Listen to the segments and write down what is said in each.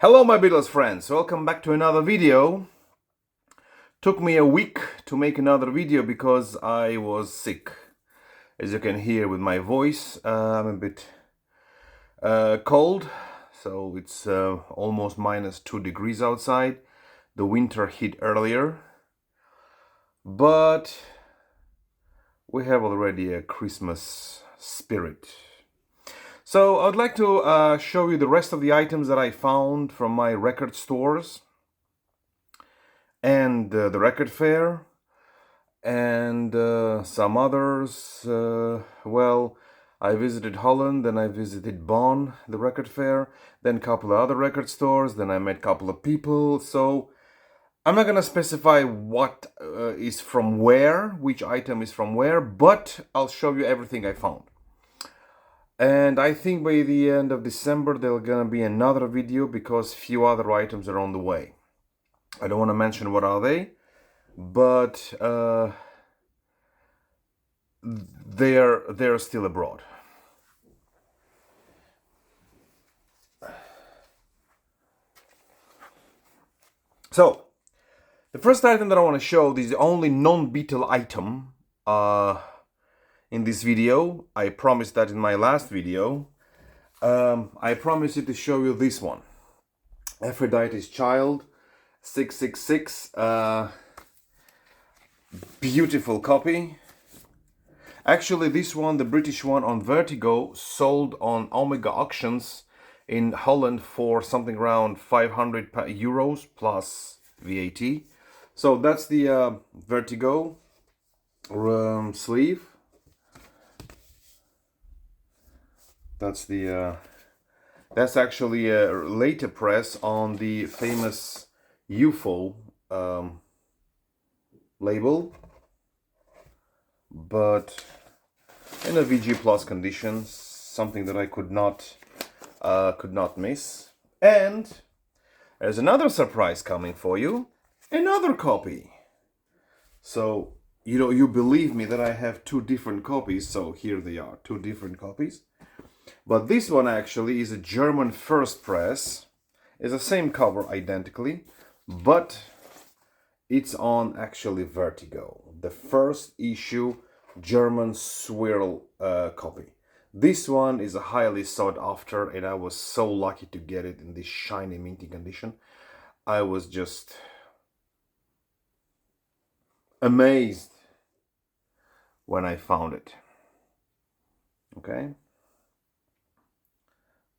Hello my Beatles friends, welcome back to another video. Took me a week to make another video because I was sick. As you can hear with my voice, I'm a bit cold. So it's almost -2 degrees outside. The winter hit earlier. But we have already a Christmas spirit. So I'd like to show you the rest of the items that I found from my record stores and the record fair and some others. Well, I visited Holland, then I visited Bonn, the record fair, then a couple of other record stores, then I met a couple of people. So I'm not gonna specify what is from where, which item is from where, but I'll show you everything I found. And I think by the end of December there's gonna be another video because few other items are on the way. I don't want to mention what are they, but they're still abroad. So the first item that I want to show is the only non-Beatle item in this video. I promised that in my last video. I promised to show you this one, Aphrodite's Child 666. Beautiful copy. Actually, this one, the British one on Vertigo, sold on Omega auctions in Holland for something around 500 euros plus VAT. So that's the Vertigo sleeve. That's actually a later press on the famous UFO label, but in a VG Plus condition, something that I could not miss. And there's another surprise coming for you, another copy. So you believe me that I have two different copies, so here they are, two different copies. But this one actually is a German first press. It's the same cover identically, but it's on actually Vertigo, the first issue German swirl copy. This one is a highly sought after, and I was so lucky to get it in this shiny minty condition. I was just amazed when I found it. Okay,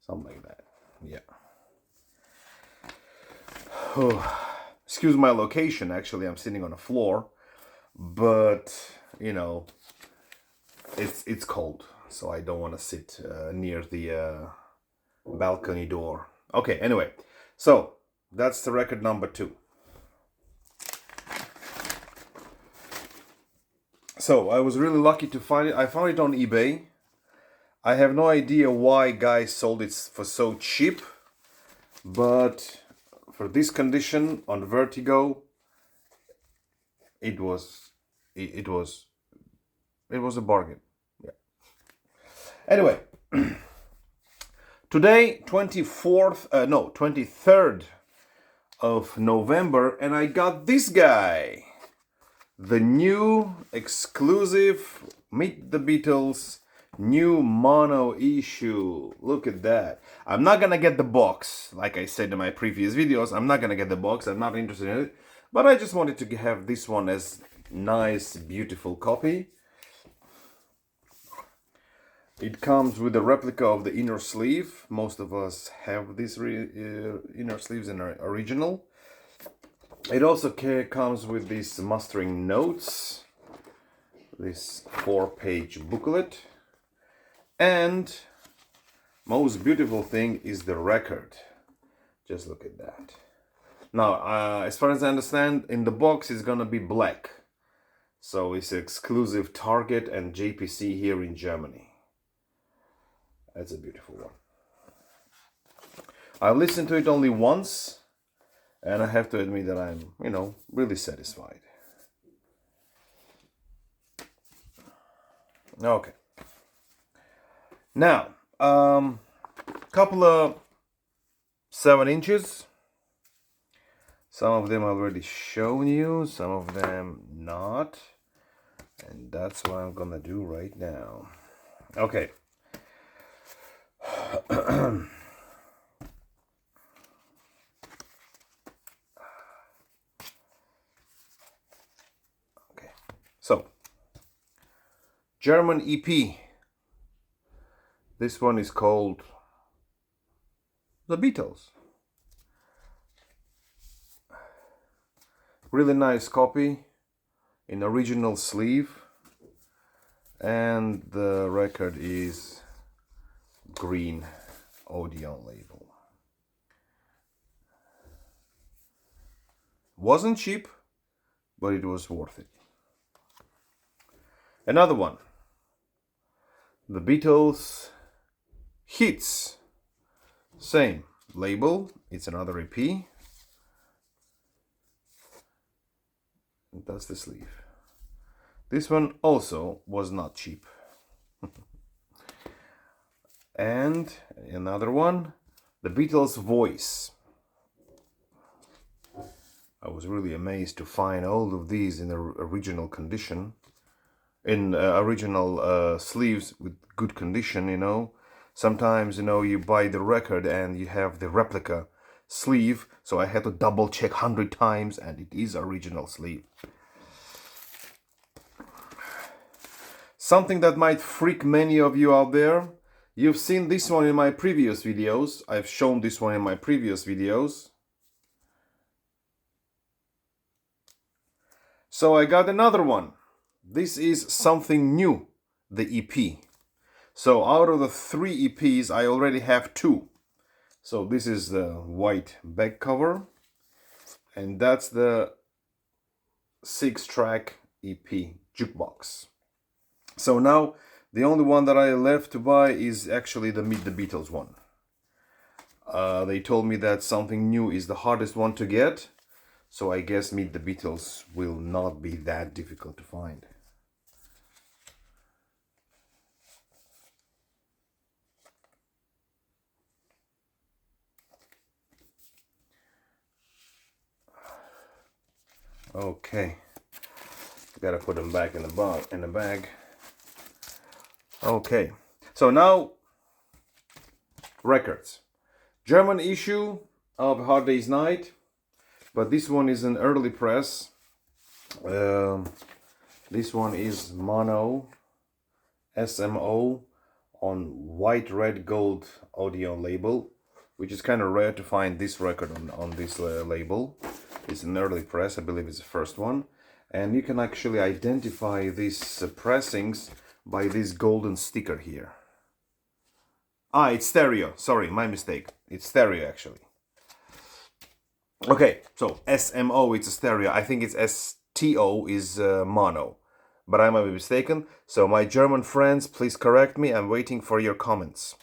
something like that. Yeah. Oh, excuse my location. Actually, I'm sitting on a floor, but you know, it's cold, so I don't want to sit near the balcony door. Okay, anyway, so that's the record number 2. So I was really lucky to find it. I found it on eBay. I have no idea why guys sold it for so cheap, but for this condition on Vertigo, it was a bargain. Yeah. Anyway, today 23rd of November, and I got this guy, the new exclusive Meet the Beatles new mono issue. Look at that. I'm not gonna get the box, like I said in my previous videos. I'm not gonna get the box. I'm not interested in it, but I just wanted to have this one as nice, beautiful copy. It comes with a replica of the inner sleeve. Most of us have these inner sleeves in our original. It also comes with these mastering notes, this 4-page booklet, and most beautiful thing is the record. Just look at that. Now, as far as I understand, in the box it's gonna be black, so it's exclusive Target and JPC here in Germany. That's a beautiful one. I listened to it only once, and I have to admit that I'm, really satisfied. Okay. Now, couple of 7 inches. Some of them I've already shown you, some of them not. And that's what I'm gonna do right now. Okay. Okay. So, German EP. This one is called The Beatles. Really nice copy in original sleeve, and the record is green Odeon label. Wasn't cheap, but it was worth it. Another one, The Beatles Hits, same label, it's another EP. That's the sleeve. This one also was not cheap. And another one, The Beatles Voice. I was really amazed to find all of these in the original condition, in original sleeves with good condition, you know. Sometimes, you know, you buy the record and you have the replica sleeve, so I had to double check 100 times, and it is original sleeve. Something that might freak many of you out there. You've seen this one in my previous videos. I've shown this one in my previous videos. So I got another one. This is something new, the EP. So out of the 3 EPs, I already have 2. So this is the white back cover, and that's the 6-track EP jukebox. So now the only one that I left to buy is actually the Meet the Beatles one. They told me that something new is the hardest one to get, so I guess Meet the Beatles will not be that difficult to find. Okay, gotta put them back in the bag. Okay, so now records. German issue of Hard Day's Night, but this one is an early press. This one is mono SMO on white, red, gold Odeon label, which is kind of rare to find this record on this label. It's an early press, I believe it's the first one, and you can actually identify these pressings by this golden sticker here. It's stereo, sorry, my mistake, it's stereo actually. Okay, so SMO, it's a stereo. I think it's STO is mono, but I might be mistaken. So my German friends, please correct me. I'm waiting for your comments.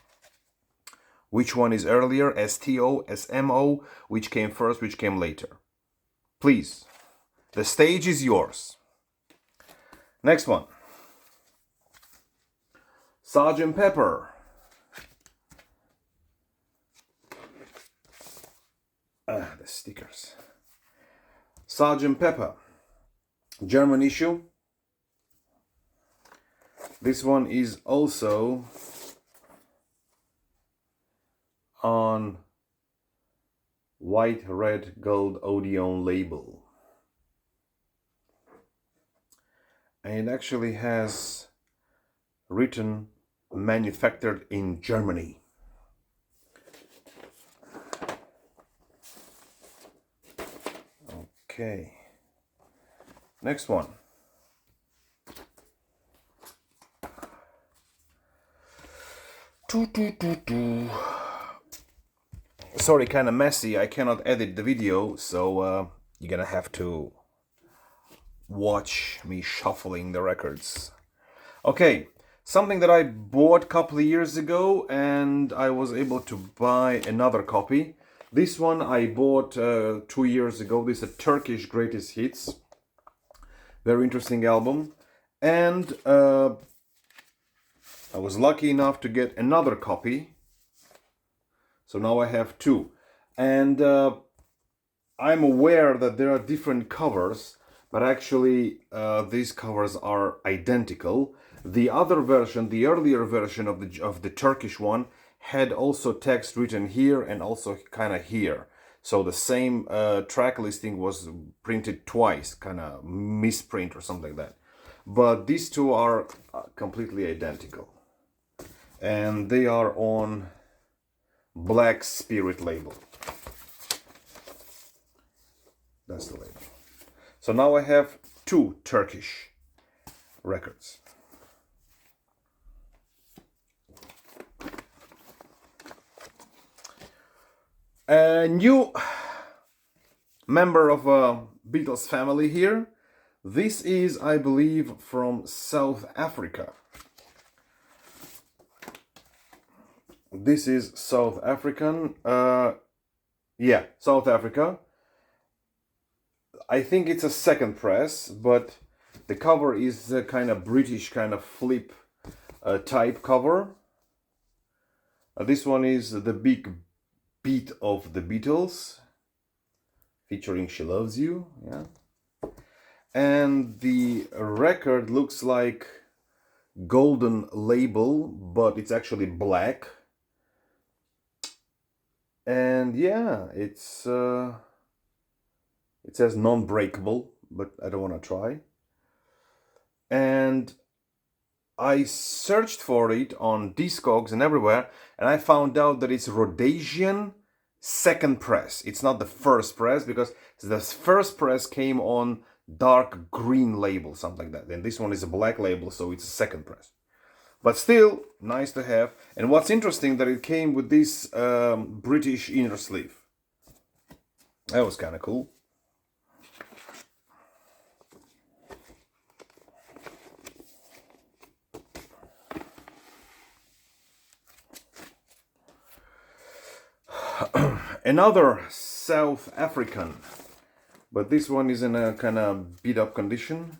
Which one is earlier, STO, SMO? Which came first, which came later? Please, the stage is yours. Next one. Sgt. Pepper. The stickers. Sgt. Pepper. German issue. This one is also on white, red, gold Odeon label. And it actually has written manufactured in Germany. Okay. Next one. Sorry, kind of messy. I cannot edit the video, so you're gonna have to watch me shuffling the records. Okay, something that I bought a couple of years ago, and I was able to buy another copy. This one I bought 2 years ago. This is a Turkish Greatest Hits. Very interesting album. And I was lucky enough to get another copy. So now I have 2. And I'm aware that there are different covers, but actually these covers are identical. The other version, the earlier version of the Turkish one, had also text written here and also kind of here. So the same track listing was printed twice, kind of misprint or something like that. But these two are completely identical. And they are on Black Spirit label. That's the label. So now I have two Turkish records. A new member of a Beatles family here. This is, I believe, from South Africa. This is South African. Yeah, South Africa. I think it's a second press, but the cover is a kind of British kind of flip type cover. This one is the big beat of the Beatles, featuring She Loves You. Yeah. And the record looks like golden label, but it's actually black. And yeah, it says non-breakable, but I don't want to try. And I searched for it on Discogs and everywhere, and I found out that it's Rhodesian second press. It's not the first press, because the first press came on dark green label, something like that. And this one is a black label, so it's a second press. But still, nice to have. And what's interesting, that it came with this British inner sleeve. That was kind of cool. Another South African, but this one is in a kind of beat up condition.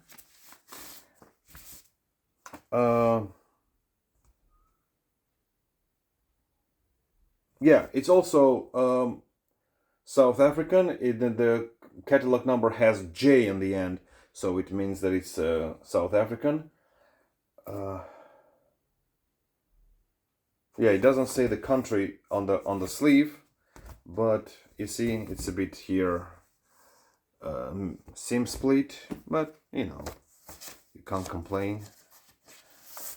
Yeah, it's also South African. The catalog number has J in the end, so it means that it's South African. Yeah, it doesn't say the country on the sleeve, but you see it's a bit here seam split, but you know, you can't complain.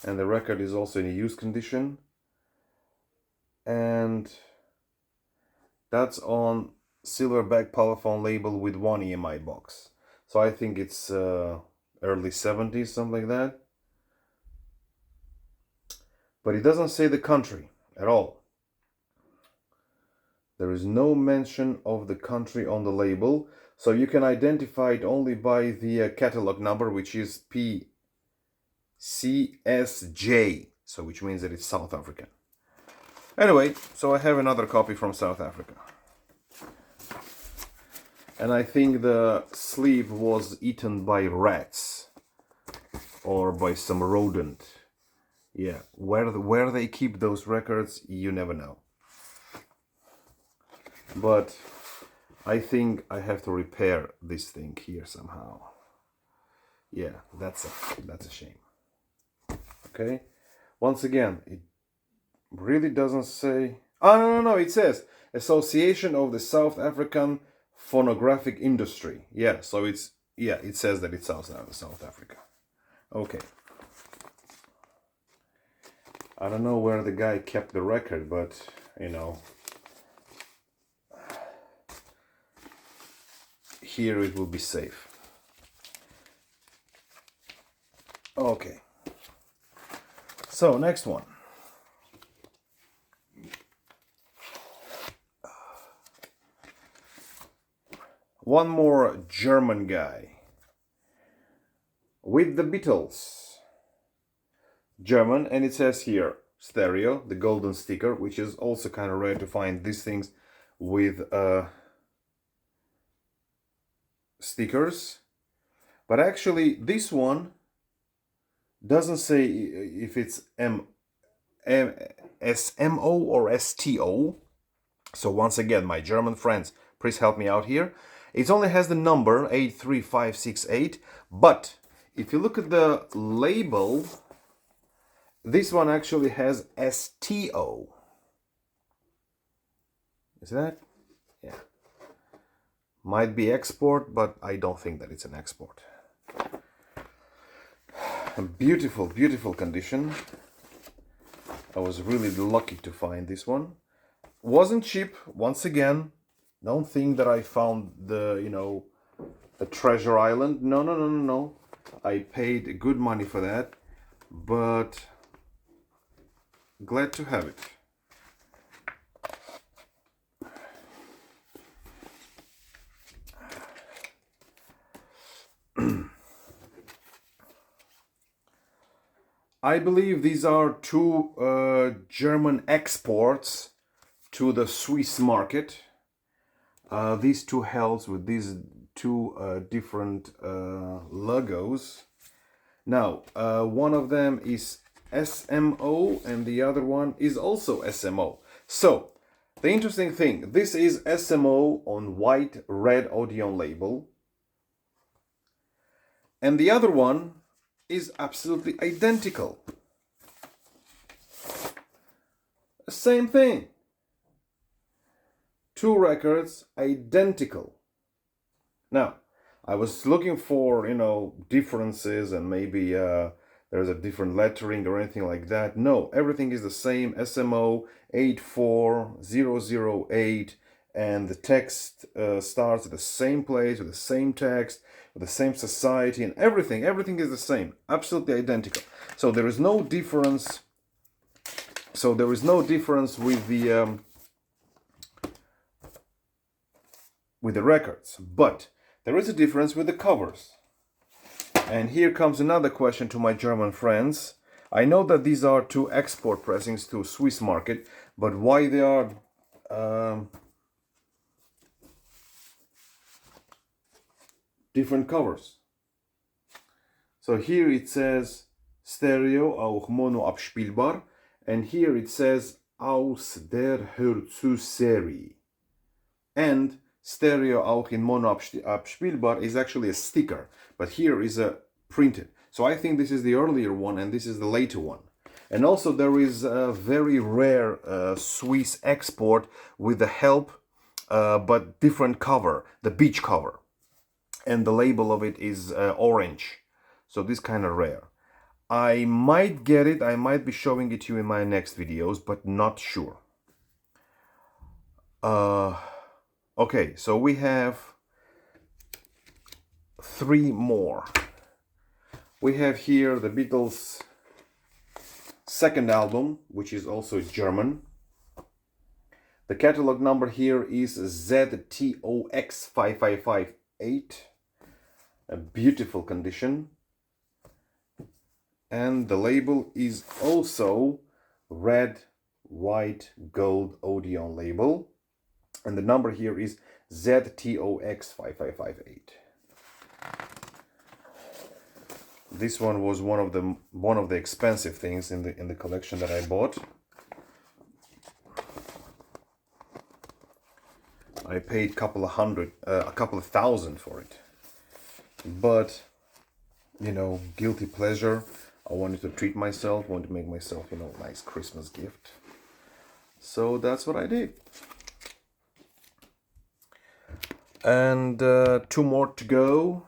And the record is also in a used condition, and that's on silverback Polyphone label with one EMI box. So I think it's early 70s, something like that. But it doesn't say the country at all. There is no mention of the country on the label, so you can identify it only by the catalog number, which is PCSJ, so which means that it's South African. Anyway, so I have another copy from South Africa. And I think the sleeve was eaten by rats or by some rodent. Yeah, where they keep those records, you never know. But I think I have to repair this thing here somehow. Yeah, that's a shame. Okay, once again, it really doesn't say. Oh, no, it says Association of the South African Phonographic Industry. Yeah, so it says that it's South Africa. Okay. I don't know where the guy kept the record, but you know, here it will be safe. Okay. So next one. One more German guy with the Beatles. German, and it says here stereo, the golden sticker, which is also kind of rare to find these things with stickers. But actually this one doesn't say if it's SMO or STO. So once again, my German friends, please help me out here. It only has the number 83568, but if you look at the label, this one actually has STO. Is that? Yeah. Might be export, but I don't think that it's an export. A beautiful, beautiful condition. I was really lucky to find this one. Wasn't cheap, once again. Don't think that I found the treasure island. No, no, no, no, no. I paid good money for that, but glad to have it. I believe these are two German exports to the Swiss market. These two hells with these two different logos. Now, one of them is SMO and the other one is also SMO. So, the interesting thing, this is SMO on white red Odeon label. And the other one is absolutely identical. Same thing. Two records, identical. Now, I was looking for, differences and maybe there's a different lettering or anything like that. No, everything is the same. SMO 84008, and the text starts at the same place with the same text, with the same society, and everything is the same, absolutely identical. So there is no difference. So there is no difference with the records, but there is a difference with the covers. And here comes another question to my German friends. I know that these are two export pressings to Swiss market, but why they are different covers? So here it says stereo, auch mono abspielbar, and here it says aus der Hörzuserie. And stereo auch in mono abspielbar is actually a sticker, but here is a printed. So I think this is the earlier one and this is the later one. And also there is a very rare Swiss export with the help, but different cover, the beach cover. And the label of it is orange. So this kind of rare. I might get it, I might be showing it to you in my next videos, but not sure. Okay, so we have three more. We have here the Beatles' second album, which is also German. The catalog number here is ZTOX5558. A beautiful condition. And the label is also red, white, gold Odeon label. And the number here is ZTOX5558. This one was one of the expensive things in the collection that I bought. I paid a couple of thousand for it. But guilty pleasure. I wanted to treat myself, wanted to make myself, a nice Christmas gift. So that's what I did. And two more to go.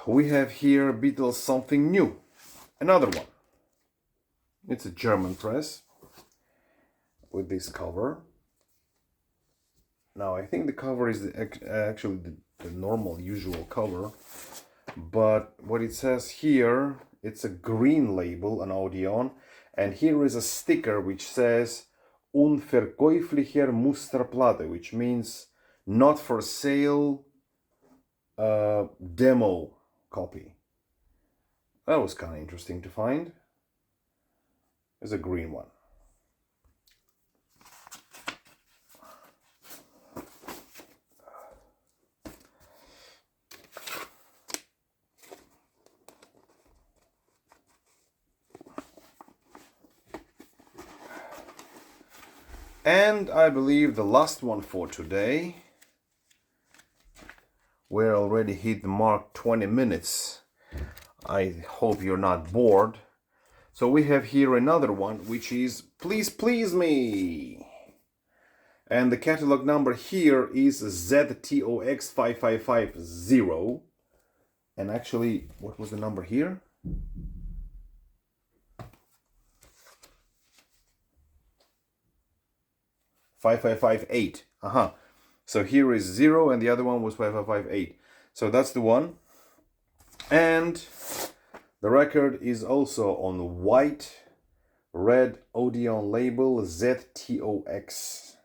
We have here Beatles Something New. Another one. It's a German press with this cover. Now I think the cover is actually the normal, usual cover. But what it says here, it's a green label, an Odeon, and here is a sticker which says Unverkäuflicher Musterplatte, which means not for sale demo copy. That was kind of interesting to find. There's a green one. And I believe the last one for today. We're already hit the mark 20 minutes. I hope you're not bored. So we have here another one, which is Please Please Me. And the catalog number here is ZTOX5550. And actually, what was the number here? 5558. So here is 0 and the other one was 5558. So that's the one. And the record is also on white, red Odeon label ZTOX.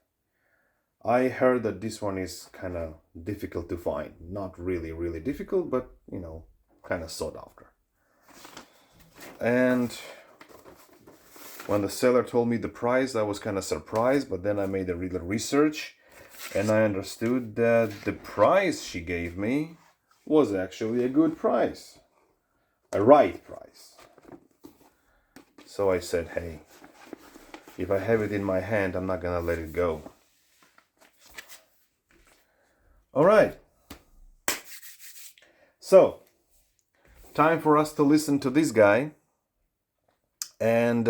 I heard that this one is kind of difficult to find. Not really, really difficult, but, you know, kind of sought after. And when the seller told me the price, I was kind of surprised, but then I made a little research and I understood that the price she gave me was actually a good price. A right price. So I said, hey, if I have it in my hand, I'm not gonna let it go. All right. So, time for us to listen to this guy. And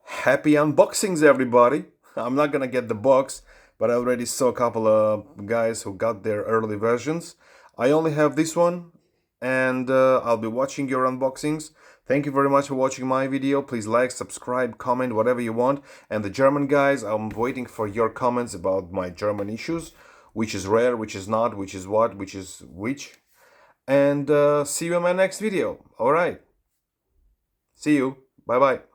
happy unboxings, everybody. I'm not gonna get the box, but I already saw a couple of guys who got their early versions. I only have this one, and I'll be watching your unboxings. Thank you very much for watching my video. Please like, subscribe, comment, whatever you want. And the German guys, I'm waiting for your comments about my German issues. Which is rare, which is not, which is what, which is which. And see you in my next video. All right. See you. Bye-bye.